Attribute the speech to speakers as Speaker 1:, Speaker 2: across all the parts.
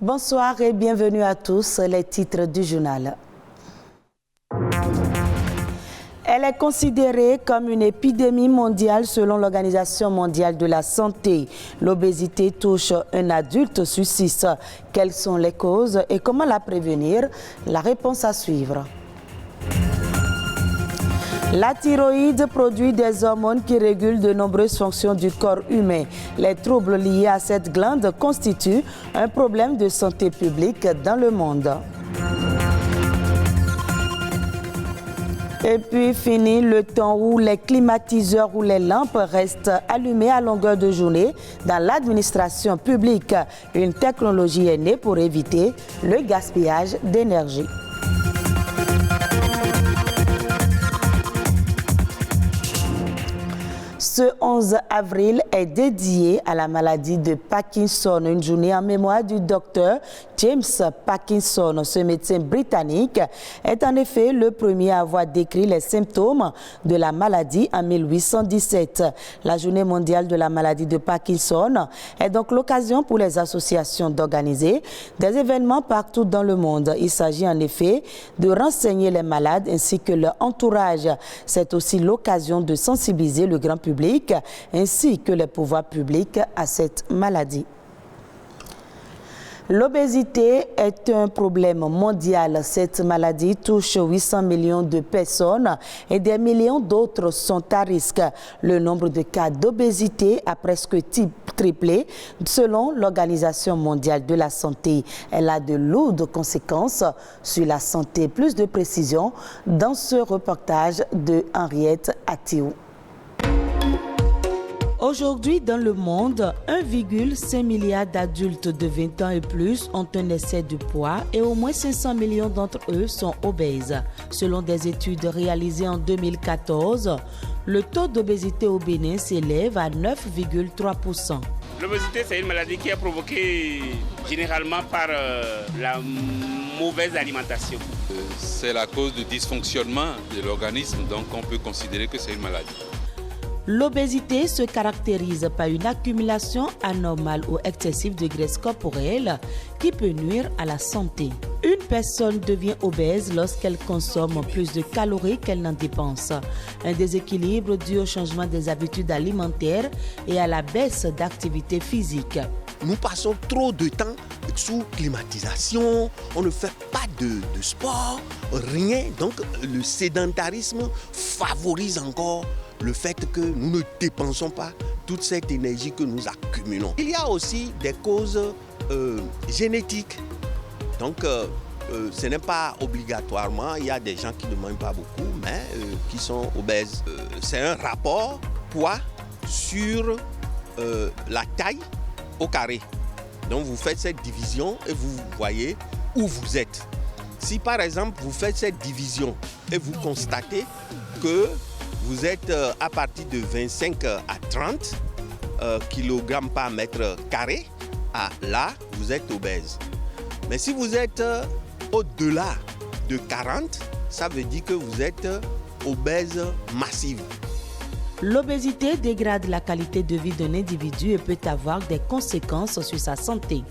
Speaker 1: Bonsoir et bienvenue à tous. Les titres du journal. Elle est considérée comme une épidémie mondiale selon l'Organisation mondiale de la santé. L'obésité touche un adulte sur 6. Quelles sont les causes et comment la prévenir? La réponse à suivre. La thyroïde produit des hormones qui régulent de nombreuses fonctions du corps humain. Les troubles liés à cette glande constituent un problème de santé publique dans le monde. Et puis fini le temps où les climatiseurs ou les lampes restent allumées à longueur de journée dans l'administration publique. Une technologie est née pour éviter le gaspillage d'énergie. Ce 11 avril est dédié à la maladie de Parkinson, une journée en mémoire du docteur James Parkinson. Ce médecin britannique est en effet le premier à avoir décrit les symptômes de la maladie en 1817. La journée mondiale de la maladie de Parkinson est donc l'occasion pour les associations d'organiser des événements partout dans le monde. Il s'agit en effet de renseigner les malades ainsi que leur entourage. C'est aussi l'occasion de sensibiliser le grand public ainsi que les pouvoirs publics à cette maladie. L'obésité est un problème mondial. Cette maladie touche 800 millions de personnes et des millions d'autres sont à risque. Le nombre de cas d'obésité a presque triplé selon l'Organisation mondiale de la santé. Elle a de lourdes conséquences sur la santé. Plus de précisions dans ce reportage de Henriette Atiou. Aujourd'hui, dans le monde, 1,5 milliard d'adultes de 20 ans et plus ont un excès de poids et au moins 500 millions d'entre eux sont obèses. Selon des études réalisées en 2014, le taux d'obésité au Bénin s'élève à 9,3%.
Speaker 2: L'obésité, c'est une maladie qui est provoquée généralement par la mauvaise alimentation.
Speaker 3: C'est la cause du dysfonctionnement de l'organisme, donc on peut considérer que c'est une maladie.
Speaker 1: L'obésité se caractérise par une accumulation anormale ou excessive de graisse corporelle qui peut nuire à la santé. Une personne devient obèse lorsqu'elle consomme plus de calories qu'elle n'en dépense. Un déséquilibre dû au changement des habitudes alimentaires et à la baisse d'activité physique.
Speaker 4: Nous passons trop de temps sous climatisation, on ne fait pas de sport, rien. Donc le sédentarisme favorise encore le fait que nous ne dépensons pas toute cette énergie que nous accumulons. Il y a aussi des causes génétiques. Donc, ce n'est pas obligatoirement, il y a des gens qui ne mangent pas beaucoup, mais qui sont obèses. C'est un rapport poids sur la taille au carré. Donc, vous faites cette division et vous voyez où vous êtes. Si par exemple, vous faites cette division et vous constatez que vous êtes à partir de 25 à 30 kg par mètre carré, là, vous êtes obèse. Mais si vous êtes au-delà de 40, ça veut dire que vous êtes obèse massive.
Speaker 1: L'obésité dégrade la qualité de vie d'un individu et peut avoir des conséquences sur sa santé.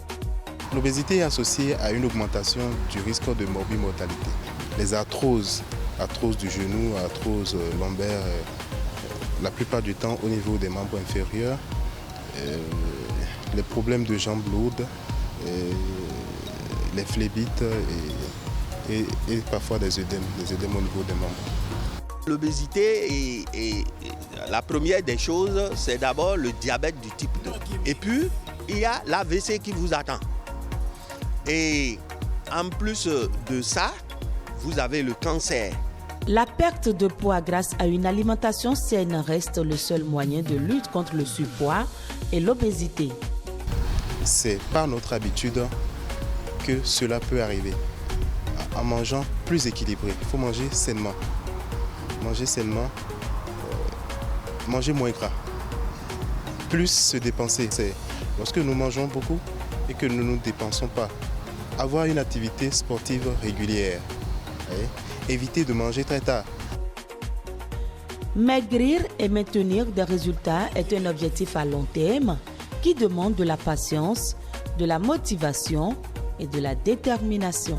Speaker 5: L'obésité est associée à une augmentation du risque de morbimortalité. Les arthroses du genou, arthrose lombaire, la plupart du temps au niveau des membres inférieurs, les problèmes de jambes lourdes, les phlébites et parfois des œdèmes au niveau des membres.
Speaker 4: L'obésité, la première des choses, c'est d'abord le diabète du type 2. Et puis, il y a l'AVC qui vous attend. Et en plus de ça, vous avez le cancer.
Speaker 1: La perte de poids grâce à une alimentation saine reste le seul moyen de lutte contre le surpoids et l'obésité.
Speaker 5: C'est par notre habitude que cela peut arriver. En mangeant plus équilibré, il faut manger sainement. Manger moins gras. Plus se dépenser. C'est lorsque nous mangeons beaucoup et que nous ne nous dépensons pas. Avoir une activité sportive régulière. Éviter de manger très tard.
Speaker 1: Maigrir et maintenir des résultats est un objectif à long terme qui demande de la patience, de la motivation et de la détermination.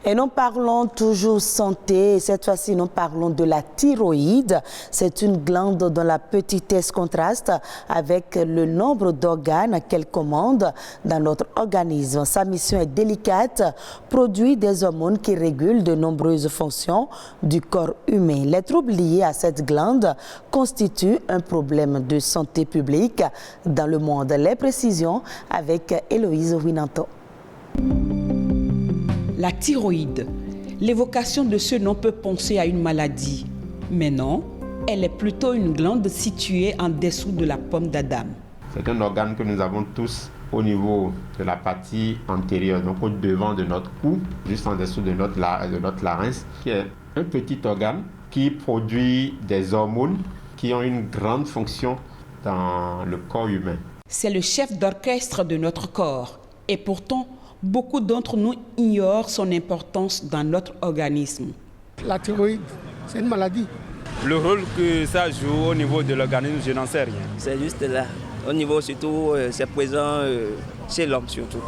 Speaker 1: Et nous parlons toujours santé, et cette fois-ci nous parlons de la thyroïde. C'est une glande dont la petitesse contraste avec le nombre d'organes qu'elle commande dans notre organisme. Sa mission est délicate, produit des hormones qui régulent de nombreuses fonctions du corps humain. Les troubles liés à cette glande constituent un problème de santé publique dans le monde. Les précisions avec Héloïse Winanto.
Speaker 6: La thyroïde. L'évocation de ce nom peut penser à une maladie. Mais non, elle est plutôt une glande située en dessous de la pomme d'Adam.
Speaker 7: C'est un organe que nous avons tous au niveau de la partie antérieure, donc au devant de notre cou, juste en dessous de notre larynx, qui est un petit organe qui produit des hormones qui ont une grande fonction dans le corps humain.
Speaker 6: C'est le chef d'orchestre de notre corps. Et pourtant, beaucoup d'entre nous ignorent son importance dans notre organisme.
Speaker 8: La thyroïde, c'est une maladie.
Speaker 9: Le rôle que ça joue au niveau de l'organisme, je n'en sais rien.
Speaker 10: C'est juste là. Au niveau surtout, c'est présent chez l'homme surtout.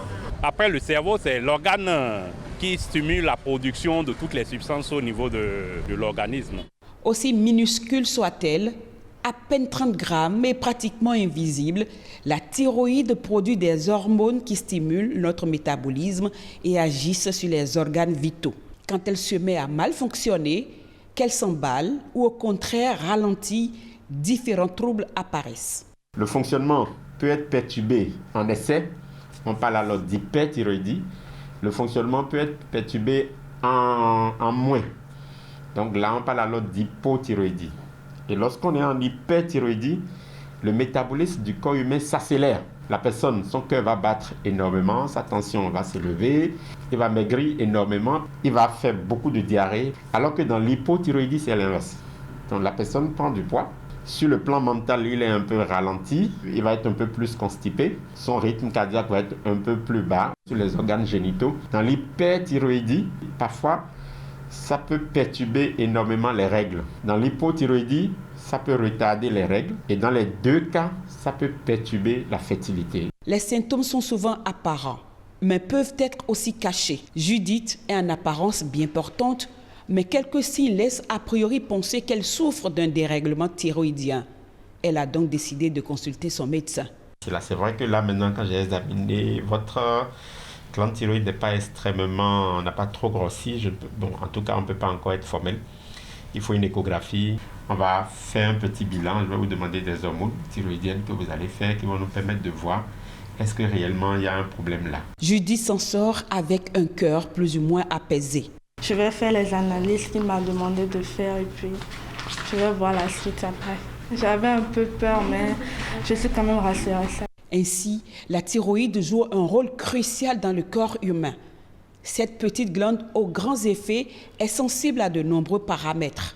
Speaker 9: Après, le cerveau, c'est l'organe qui stimule la production de toutes les substances au niveau de l'organisme.
Speaker 6: Aussi minuscule soit-elle, à peine 30 grammes et pratiquement invisible, la thyroïde produit des hormones qui stimulent notre métabolisme et agissent sur les organes vitaux. Quand elle se met à mal fonctionner, qu'elle s'emballe ou au contraire ralentit, différents troubles apparaissent.
Speaker 7: Le fonctionnement peut être perturbé en excès, on parle alors d'hyperthyroïdie. Le fonctionnement peut être perturbé en moins, donc là on parle alors d'hypothyroïdie. Et lorsqu'on est en hyperthyroïdie, le métabolisme du corps humain s'accélère. La personne, son cœur va battre énormément, sa tension va s'élever, il va maigrir énormément, il va faire beaucoup de diarrhée. Alors que dans l'hypothyroïdie, c'est l'inverse. Donc la personne prend du poids. Sur le plan mental, il est un peu ralenti, il va être un peu plus constipé, son rythme cardiaque va être un peu plus bas sur les organes génitaux. Dans l'hyperthyroïdie, parfois, ça peut perturber énormément les règles. Dans l'hypothyroïdie, ça peut retarder les règles. Et dans les deux cas, ça peut perturber la fertilité.
Speaker 6: Les symptômes sont souvent apparents, mais peuvent être aussi cachés. Judith est en apparence bien portante, mais quelques signes laissent a priori penser qu'elle souffre d'un dérèglement thyroïdien. Elle a donc décidé de consulter son médecin.
Speaker 7: C'est vrai que là, maintenant, quand j'ai examiné votre glande thyroïde n'est pas extrêmement, n'a pas trop grossi. En tout cas, on ne peut pas encore être formel. Il faut une échographie. On va faire un petit bilan. Je vais vous demander des hormones thyroïdiennes que vous allez faire qui vont nous permettre de voir est-ce que réellement il y a un problème là.
Speaker 6: Judith s'en sort avec un cœur plus ou moins apaisé.
Speaker 11: Je vais faire les analyses qu'il m'a demandé de faire et puis je vais voir la suite après. J'avais un peu peur, mais je suis quand même rassurée.
Speaker 6: Ainsi, la thyroïde joue un rôle crucial dans le corps humain. Cette petite glande aux grands effets est sensible à de nombreux paramètres.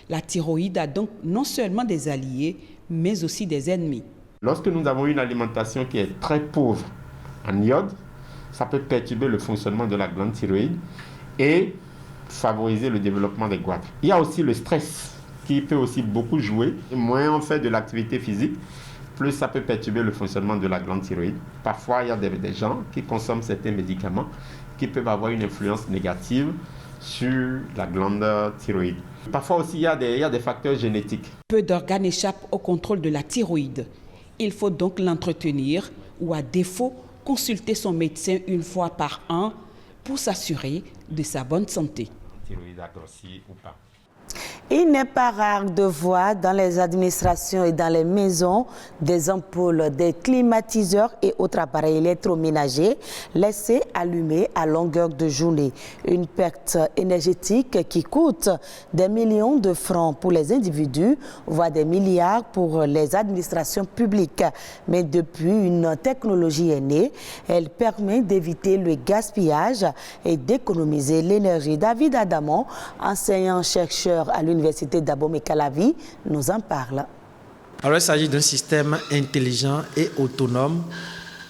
Speaker 6: La thyroïde a donc non seulement des alliés, mais aussi des ennemis.
Speaker 7: Lorsque nous avons une alimentation qui est très pauvre en iode, ça peut perturber le fonctionnement de la glande thyroïde et favoriser le développement des goitres. Il y a aussi le stress qui peut aussi beaucoup jouer. Moins on fait de l'activité physique, plus ça peut perturber le fonctionnement de la glande thyroïde. Parfois, il y a des gens qui consomment certains médicaments qui peuvent avoir une influence négative sur la glande thyroïde. Parfois aussi, il y a des facteurs génétiques.
Speaker 6: Peu d'organes échappent au contrôle de la thyroïde. Il faut donc l'entretenir ou à défaut, consulter son médecin une fois par an pour s'assurer de sa bonne santé.
Speaker 7: Thyroïde a grossi ou pas.
Speaker 1: Il n'est pas rare de voir dans les administrations et dans les maisons des ampoules, des climatiseurs et autres appareils électroménagers laissés allumés à longueur de journée. Une perte énergétique qui coûte des millions de francs pour les individus, voire des milliards pour les administrations publiques. Mais depuis, une technologie est née. Elle permet d'éviter le gaspillage et d'économiser l'énergie. David Adamon, enseignant-chercheur à l'université d'Abomey-Calavi, nous en parle.
Speaker 12: Alors, il s'agit d'un système intelligent et autonome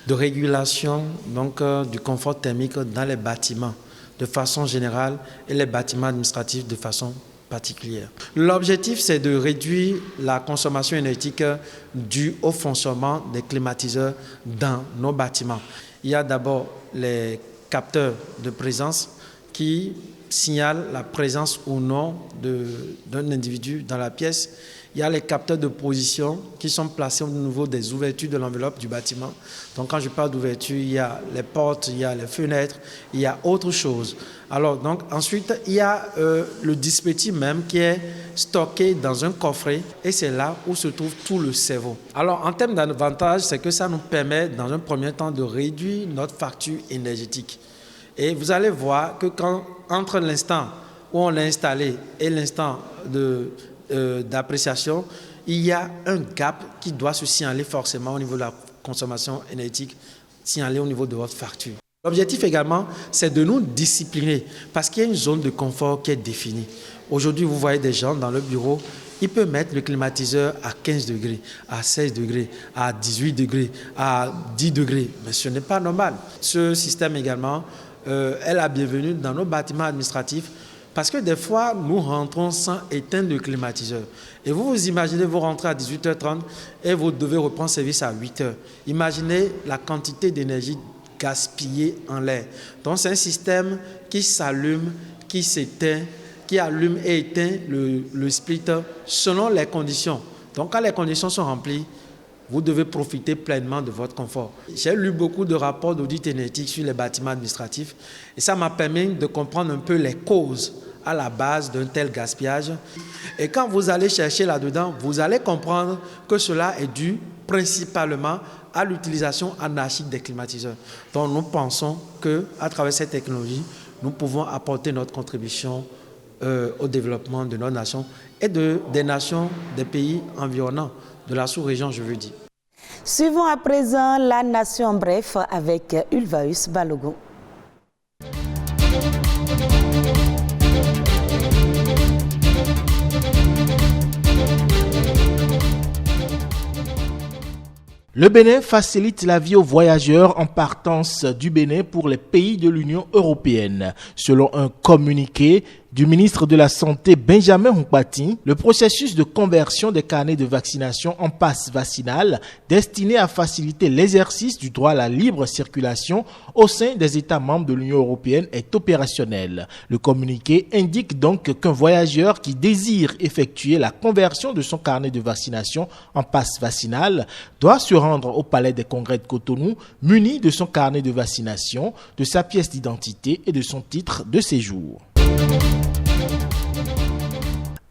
Speaker 12: de régulation du confort thermique dans les bâtiments de façon générale et les bâtiments administratifs de façon particulière. L'objectif, c'est de réduire la consommation énergétique due au fonctionnement des climatiseurs dans nos bâtiments. Il y a d'abord les capteurs de présence qui signalent la présence ou non d'un individu dans la pièce. Il y a les capteurs de position qui sont placés au niveau des ouvertures de l'enveloppe du bâtiment. Donc quand je parle d'ouverture, il y a les portes, il y a les fenêtres, il y a autre chose. Alors donc ensuite, il y a le dispositif même qui est stocké dans un coffret et c'est là où se trouve tout le cerveau. Alors en termes d'avantages, c'est que ça nous permet dans un premier temps de réduire notre facture énergétique. Et vous allez voir que entre l'instant où on l'a installé et l'instant d'appréciation, il y a un gap qui doit se signaler forcément au niveau de la consommation énergétique, signaler au niveau de votre facture. L'objectif également, c'est de nous discipliner parce qu'il y a une zone de confort qui est définie. Aujourd'hui, vous voyez des gens dans le bureau, ils peuvent mettre le climatiseur à 15 degrés, à 16 degrés, à 18 degrés, à 10 degrés. Mais ce n'est pas normal. Ce système également est la bienvenue dans nos bâtiments administratifs. Parce que des fois, nous rentrons sans éteindre le climatiseur. Et vous imaginez, vous rentrez à 18h30 et vous devez reprendre service à 8h. Imaginez la quantité d'énergie gaspillée en l'air. Donc c'est un système qui s'allume, qui s'éteint, qui allume et éteint le splitter selon les conditions. Donc quand les conditions sont remplies, vous devez profiter pleinement de votre confort. J'ai lu beaucoup de rapports d'audit énergétique sur les bâtiments administratifs et ça m'a permis de comprendre un peu les causes à la base d'un tel gaspillage. Et quand vous allez chercher là-dedans, vous allez comprendre que cela est dû principalement à l'utilisation anarchique des climatiseurs. Donc nous pensons qu'à travers cette technologie, nous pouvons apporter notre contribution au développement de nos nations et des nations des pays environnants, de la sous-région, je veux dire.
Speaker 1: Suivons à présent la Nation en bref avec Ulvaeus Balogun.
Speaker 13: Le Bénin facilite la vie aux voyageurs en partance du Bénin pour les pays de l'Union européenne. Selon un communiqué du ministre de la Santé Benjamin Hunkpati, le processus de conversion des carnets de vaccination en passe vaccinal destiné à faciliter l'exercice du droit à la libre circulation au sein des États membres de l'Union européenne est opérationnel. Le communiqué indique donc qu'un voyageur qui désire effectuer la conversion de son carnet de vaccination en passe vaccinal doit se rendre au Palais des Congrès de Cotonou muni de son carnet de vaccination, de sa pièce d'identité et de son titre de séjour.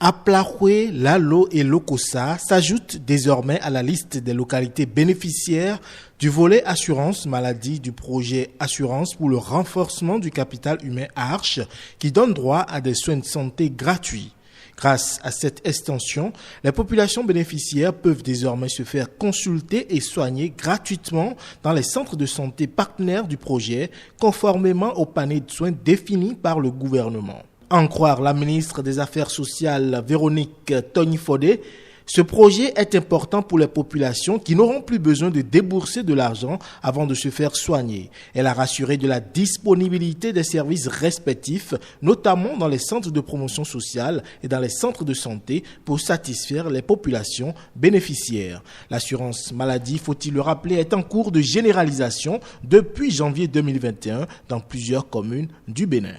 Speaker 13: Aplahoué, Lalo et Lokossa s'ajoutent désormais à la liste des localités bénéficiaires du volet assurance maladie du projet Assurance pour le renforcement du capital humain ARCHE qui donne droit à des soins de santé gratuits. Grâce à cette extension, les populations bénéficiaires peuvent désormais se faire consulter et soigner gratuitement dans les centres de santé partenaires du projet, conformément au panier de soins défini par le gouvernement. En croire la ministre des Affaires sociales Véronique Tony-Fodé, ce projet est important pour les populations qui n'auront plus besoin de débourser de l'argent avant de se faire soigner. Elle a rassuré de la disponibilité des services respectifs, notamment dans les centres de promotion sociale et dans les centres de santé pour satisfaire les populations bénéficiaires. L'assurance maladie, faut-il le rappeler, est en cours de généralisation depuis janvier 2021 dans plusieurs communes du Bénin.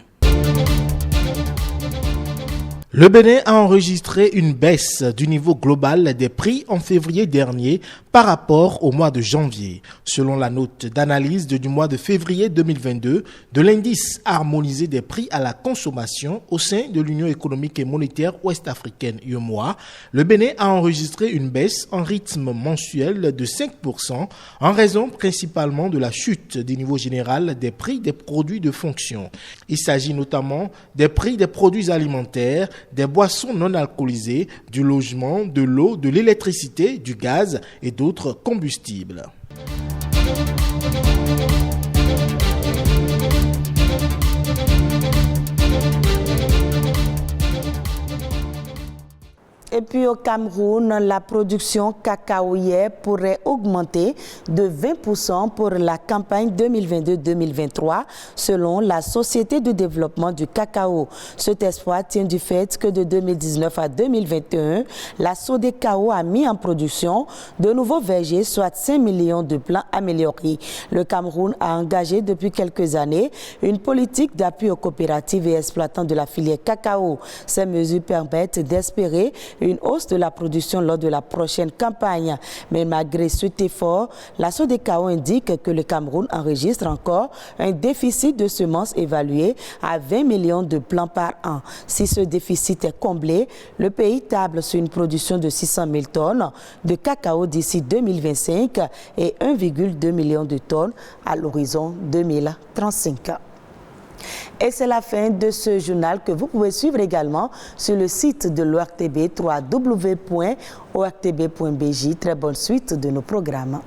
Speaker 13: Le Bénin a enregistré une baisse du niveau global des prix en février dernier par rapport au mois de janvier. Selon la note d'analyse du mois de février 2022 de l'indice harmonisé des prix à la consommation au sein de l'Union économique et monétaire ouest-africaine UEMOA, le Bénin a enregistré une baisse en rythme mensuel de 5% en raison principalement de la chute du niveau général des prix des produits de fonction. Il s'agit notamment des prix des produits alimentaires, des boissons non alcoolisées, du logement, de l'eau, de l'électricité, du gaz et d'autres combustibles.
Speaker 1: Et puis au Cameroun, la production cacaoyère pourrait augmenter de 20% pour la campagne 2022-2023 selon la Société de développement du cacao. Cet espoir tient du fait que de 2019 à 2021, la Sodecao a mis en production de nouveaux vergers, soit 5 millions de plants améliorés. Le Cameroun a engagé depuis quelques années une politique d'appui aux coopératives et exploitants de la filière cacao. Ces mesures permettent d'espérer une hausse de la production lors de la prochaine campagne. Mais malgré cet effort, la Sodecao indique que le Cameroun enregistre encore un déficit de semences évalué à 20 millions de plants par an. Si ce déficit est comblé, le pays table sur une production de 600 000 tonnes de cacao d'ici 2025 et 1,2 million de tonnes à l'horizon 2035. Et c'est la fin de ce journal que vous pouvez suivre également sur le site de l'ORTB, www.ortb.bj. Très bonne suite de nos programmes.